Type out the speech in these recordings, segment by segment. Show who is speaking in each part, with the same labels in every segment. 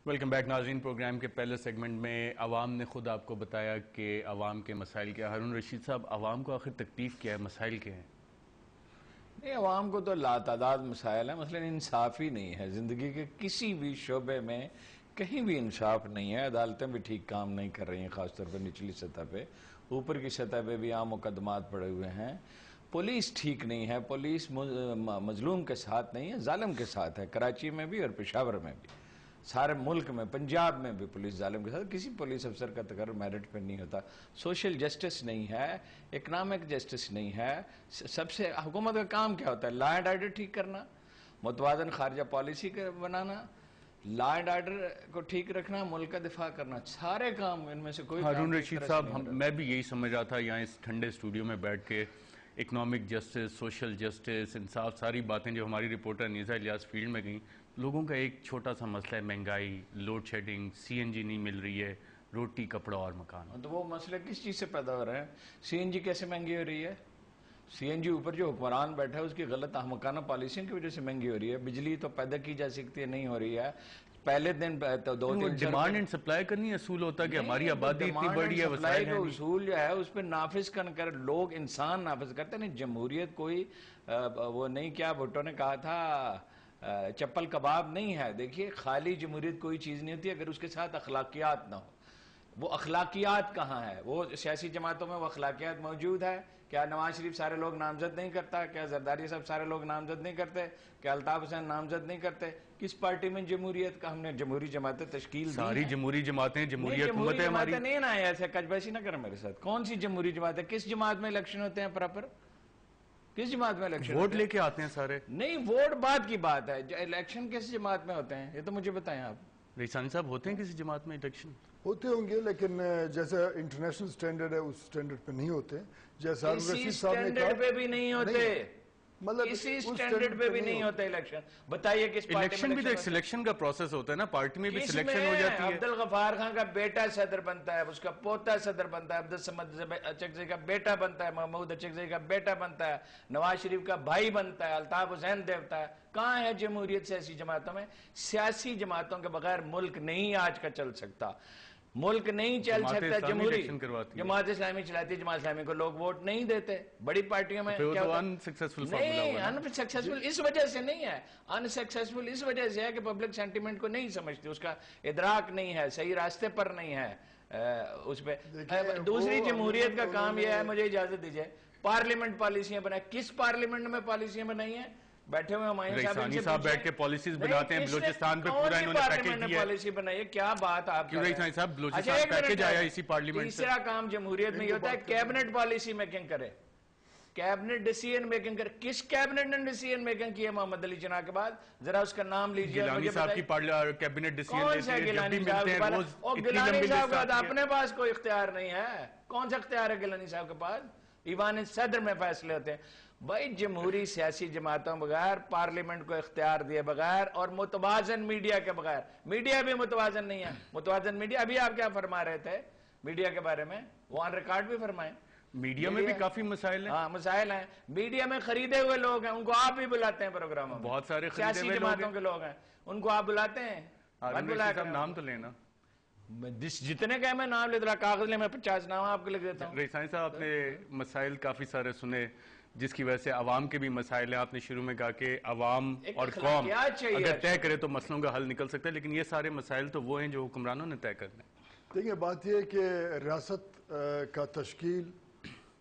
Speaker 1: Welcome back नाज़रीन। Programme के पहले सेगमेंट में अवाम ने खुद आपको बताया कि अवाम के मसाइल क्या। हारून रशीद साहब, अवाम को आखिर तकलीफ क्या है, मसाइल क्या हैं?
Speaker 2: नहीं, अवाम को तो लातादाद मसाइल है। मसलन इंसाफ ही नहीं है ज़िंदगी के किसी भी शोबे में, कहीं भी इंसाफ नहीं है। अदालतें भी ठीक काम नहीं कर रही हैं, ख़ासतौर पर निचली सतह पे। ऊपर की सतह पे भी आम मुकदमात पड़े हुए हैं। पुलिस ठीक नहीं है, पुलिस मजलूम के साथ नहीं है, जालिम के साथ है। कराची में भी और पेशावर में भी, सारे मुल्क में, पंजाब में भी पुलिस जालिम के साथ। किसी पुलिस अफसर का तकर मेरिट पर नहीं होता। सोशल जस्टिस नहीं है, इकनॉमिक जस्टिस नहीं है। सबसे हुकूमत का काम क्या होता है? लॉ एंड ऑर्डर ठीक करना, मुतवाज़न खारजा पॉलिसी बनाना, लॉ एंड ऑर्डर को ठीक रखना, मुल्क का दिफा करना। सारे काम इनमें से कोई
Speaker 1: हारून रशीद साहब, मैं भी यही समझ रहा था यहाँ इस ठंडे स्टूडियो में बैठ के, इकनॉमिक जस्टिस, सोशल जस्टिस, इंसाफ, सारी बातें जो हमारी रिपोर्टर नीज़ा इलियास फील्ड में गई। लोगों का एक छोटा सा मसला है महंगाई, लोड शेडिंग, CNG नहीं मिल रही है, रोटी, कपड़ा और मकान।
Speaker 2: तो वो मसले किस चीज़ से पैदा हो रहे हैं? CNG कैसे महंगी हो रही है? CNG ऊपर जो हुक्मरान बैठा है उसकी गलत अहमकाना पॉलिसियों की वजह से महंगी हो रही है। बिजली तो पैदा की जा सकती है, नहीं हो रही है। पहले दिन तो 2-3
Speaker 1: डिमांड एंड सप्लाई का नहीं असूल होता कि हमारी आबादी इतनी बड़ी है,
Speaker 2: सप्लाई का उसूल जो है उस पर नाफिज कर लोग, इंसान नाफिज करते नहीं। जमहूरियत कोई वो नहीं, क्या भुट्टो ने कहा था, चप्पल कबाब नहीं है। देखिए, खाली जमहूरियत कोई चीज नहीं होती अगर उसके साथ अखलाकियात ना हो। वो अखलाकियात कहाँ है? वो सियासी जमातों में वो अखलाकियात मौजूद है? क्या नवाज शरीफ सारे लोग नामजद नहीं करता? क्या जरदारी साहब सारे लोग नामजद नहीं करते? क्या अल्ताफ हुसैन नामजद नहीं करते? किस पार्टी में जमहूरियत का हमने जमहूरी जमातें तश्कील दी?
Speaker 1: सारी जमहूरी जमातें, जमहूरी हुकूमत है हमारी।
Speaker 2: नहीं ना, ऐसे कजबैसी ना करें मेरे साथ। कौन सी जमहूरी जमात है? किस जमात में इलेक्शन होते हैं प्रॉपर? किस जमात में इलेक्शन?
Speaker 1: वोट लेके आते हैं सारे।
Speaker 2: नहीं, वोट बाद की बात है, इलेक्शन किस जमात में होते हैं ये तो मुझे बताएं आप।
Speaker 1: रिसानी साहब, होते हैं किसी जमात में इलेक्शन?
Speaker 3: होते होंगे, लेकिन जैसा इंटरनेशनल स्टैंडर्ड है उस स्टैंडर्ड पे नहीं होते। जैसा रशीद साहब ने कहा,
Speaker 2: पे भी नहीं होते,
Speaker 3: मतलब
Speaker 2: इसी स्टैंडर्ड पे भी नहीं होता इलेक्शन। बताइए किस पार्टी
Speaker 1: इलेक्शन भी तो एक सिलेक्शन का प्रोसेस होता है ना, पार्टी में भी सिलेक्शन हो जाती है।
Speaker 2: अब्दुल गफार खान का बेटा सदर बनता है, उसका पोता सदर बनता है, अब्दुल समद अचकज़ई का बेटा बनता है, महमूद अचकज़ई का बेटा बनता है, नवाज शरीफ का भाई बनता है, अल्ताफ हुसैन देवता है। कहाँ है जमहूरियत सियासी जमातों में? सियासी जमातों के बगैर मुल्क नहीं आज का चल सकता, मुल्क नहीं चल सकता। जमहूरी जमात इस्लामी चलाती है, जमात इस्लामी को लोग वोट नहीं देते। बड़ी पार्टियों में क्या होता है?
Speaker 1: अनसक्सेसफुल
Speaker 2: नहीं, अनसक्सेसफुल इस वजह से नहीं है, अनसक्सेसफुल इस वजह से है कि पब्लिक सेंटीमेंट को नहीं समझती, उसका इदराक नहीं है, सही रास्ते पर नहीं है। उस पर दूसरी जमहूरियत का काम यह है, मुझे इजाजत दीजिए, पार्लियामेंट पॉलिसियां बनाए। किस पार्लियामेंट में पॉलिसियां बनाई है? बैठे हुए हमारे
Speaker 1: साहब बैठ के पॉलिसीज बनाते हैं। बलूचिस्तान पे पूरा इन्होंने पैकेज दिया,
Speaker 2: पॉलिसी बनाई है। क्या बात आप
Speaker 1: क्यों रही साहब? बलूचिस्तान पैकेज आया इसी पार्लियामेंट से।
Speaker 2: तीसरा काम जमहूरियत में होता है कैबिनेट पॉलिसी मेकिंग करे, कैबिनेट डिसीजन मेकिंग करे। किस कैबिनेट ने डिसीजन मेकिंग की है मोहम्मद अली जिन्ना के बाद? जरा उसका नाम लीजिए।
Speaker 1: गिलानी साहब की कैबिनेट डिसीजन
Speaker 2: गिलानी साहब के बाद अपने पास कोई इख्तियार नहीं है। कौन सा इख्तियार है गिलानी साहब के पास? ईवान सदर में फैसले होते हैं। भाई, जमहूरी सियासी जमातों बगैर, पार्लियामेंट को इख्तियार दिए बगैर और मुतवाजन मीडिया के बगैर, मीडिया भी मुतवाजन नहीं है। मुतवाजन मीडिया, अभी आप क्या फरमा रहे थे मीडिया के बारे में? वो ऑन रिकॉर्ड भी फरमाए।
Speaker 1: मीडिया में भी काफी मसाइल हैं।
Speaker 2: हाँ, मसाइल हैं। मीडिया में खरीदे हुए लोग हैं, उनको आप भी बुलाते हैं प्रोग्रामों में।
Speaker 1: बहुत सारे
Speaker 2: सियासी जमातों के लोग हैं, उनको आप बुलाते हैं।
Speaker 1: नाम तो लेना,
Speaker 2: जितने का मैं नाम लेता, कागज ले, मैं 50 नाम आपको लिख देता हूँ।
Speaker 1: रेसानी साहब, आपने मसाइल काफी सारे सुने जिसकी वजह से अवाम के भी मसाइल हैं। आपने शुरू में कहा कि अवाम और कौम अगर तय करे तो मसलों का हल निकल सकता है, लेकिन ये सारे मसाइल तो वो हैं जो हुक्मरानों ने तय करने।
Speaker 3: देखिए, बात यह है कि रियासत का तश्कील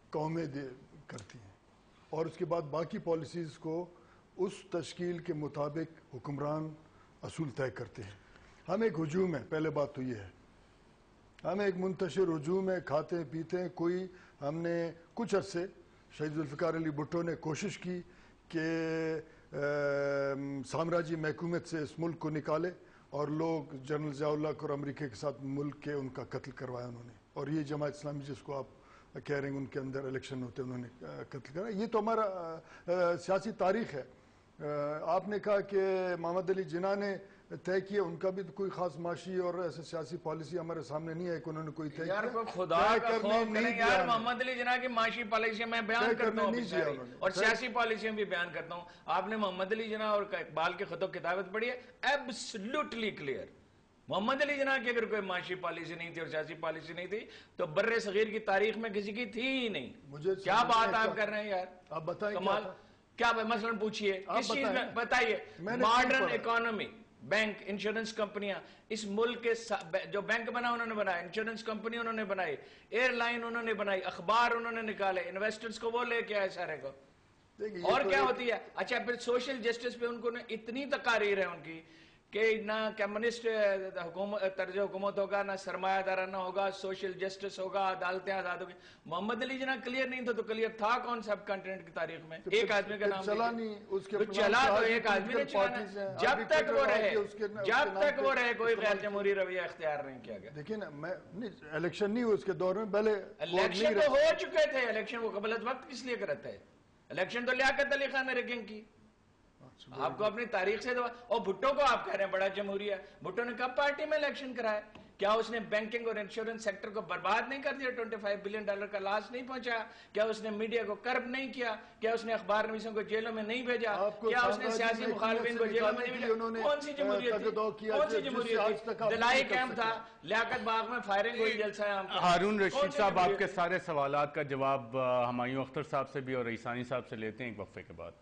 Speaker 3: कौमें करती हैं और उसके बाद बाकी पॉलिसीज़ को उस तश्कील के मुताबिक हुक्मरान असूल तय करते हैं। हम एक हजूम है, पहले बात तो ये है, हम एक मुंतशिर हजूम है, खाते हैं पीते हैं। कोई हमने कुछ अरसे शहीद जुल्फ़िकार अली भुट्टो ने कोशिश की कि साम्राज्य महकूमत से इस मुल्क को निकाले और लोग जनरल ज़िया-उल हक और अमरीका के साथ मुल्क के उनका कत्ल करवाया उन्होंने। और ये जमात इस्लामी जिसको आप कह रहे हैं उनके अंदर इलेक्शन होते उन्होंने कत्ल करा। ये तो हमारा सियासी तारीख है। आपने कहा कि मोहम्मद अली जिन्ना ने तय किया, उनका भी तो कोई खास माशी और ऐसे सियासी पॉलिसी हमारे सामने नहीं है कि उन्होंने कोई तय
Speaker 2: यार खुदा का खौफ करें यार। मोहम्मद अली जिन्ना की माशी पॉलिसी मैं बयान करता हूँ और सियासी पॉलिसियां भी बयान करता हूँ। आपने मोहम्मद अली जिन्ना और इकबाल के खतों किताबत पढ़ी है, एब्सोल्युटली क्लियर, मोहम्मद अली जिन्ना की अगर कोई माशी पॉलिसी नहीं थी और सियासी पॉलिसी नहीं थी तो बर्रे सगीर की तारीख में किसी की थी ही नहीं।
Speaker 3: मुझे
Speaker 2: क्या बात आप कर रहे हैं यार,
Speaker 3: आप बताइए
Speaker 2: कमाल। क्या मसलन पूछिए, किस चीज में बताइए।
Speaker 3: मैंने
Speaker 2: मॉडर्न इकोनॉमी, बैंक, इंश्योरेंस कंपनियां, इस मुल्क के जो बैंक बना उन्होंने बनाया, इंश्योरेंस कंपनी उन्होंने बनाई, एयरलाइन उन्होंने बनाई, अखबार उन्होंने निकाले, इन्वेस्टर्स को वो लेके आए सारे को। और
Speaker 3: तो
Speaker 2: क्या होती है? अच्छा, फिर सोशल जस्टिस पे उनको इतनी तकारीर है उनकी कि ना कम्युनिस्ट तर्ज हुकूमत होगा, ना सरमायादाराना होगा, सोशल जस्टिस होगा, अदालतें आजाद होगी। मोहम्मद अली जिन्ना क्लियर नहीं था तो क्लियर था कौन सब कंटिनेंट की तारीख में?
Speaker 3: तो
Speaker 2: एक आदमी का नाम
Speaker 3: चला नहीं, उसके
Speaker 2: तो चला तो एक आदमी ने चलाना। जब तक वो रहे कोई गैर जमहूरी रवैया इख्तियार नहीं किया गया।
Speaker 3: देखिए ना, मैं इलेक्शन नहीं हुए उसके दौर में, पहले
Speaker 2: इलेक्शन तो हो चुके थे, इलेक्शन वो गलत वक्त किस लिए करते हैं? इलेक्शन तो लियाकत अली खान ने रिगिंग की। आपको अपनी तारीख से और भुट्टो को आप कह रहे हैं बड़ा जमहूरी है। भुट्टो ने कब पार्टी में इलेक्शन कराया? क्या उसने बैंकिंग और इंश्योरेंस सेक्टर को बर्बाद नहीं कर दिया? $25 बिलियन का लॉस नहीं पहुंचाया? क्या उसने मीडिया को कर्ब नहीं किया? क्या उसने अखबार नवीसों को जेलों में नहीं भेजा? क्या उसने सियासी मुखालिफिन को जेलों में नहीं भेजा? कौन सी जमहूरियत थी? कौन सी जमहूरियत थी? दिलाई कैंप था, लियाकत बाग में फायरिंग हुई, जलसा आम।
Speaker 1: हारून रशीद साहब, आपके सारे सवालात का जवाब हुमायूं अख्तर साहब से भी और ईसानी साहब से लेते हैं एक वक्फे के बाद।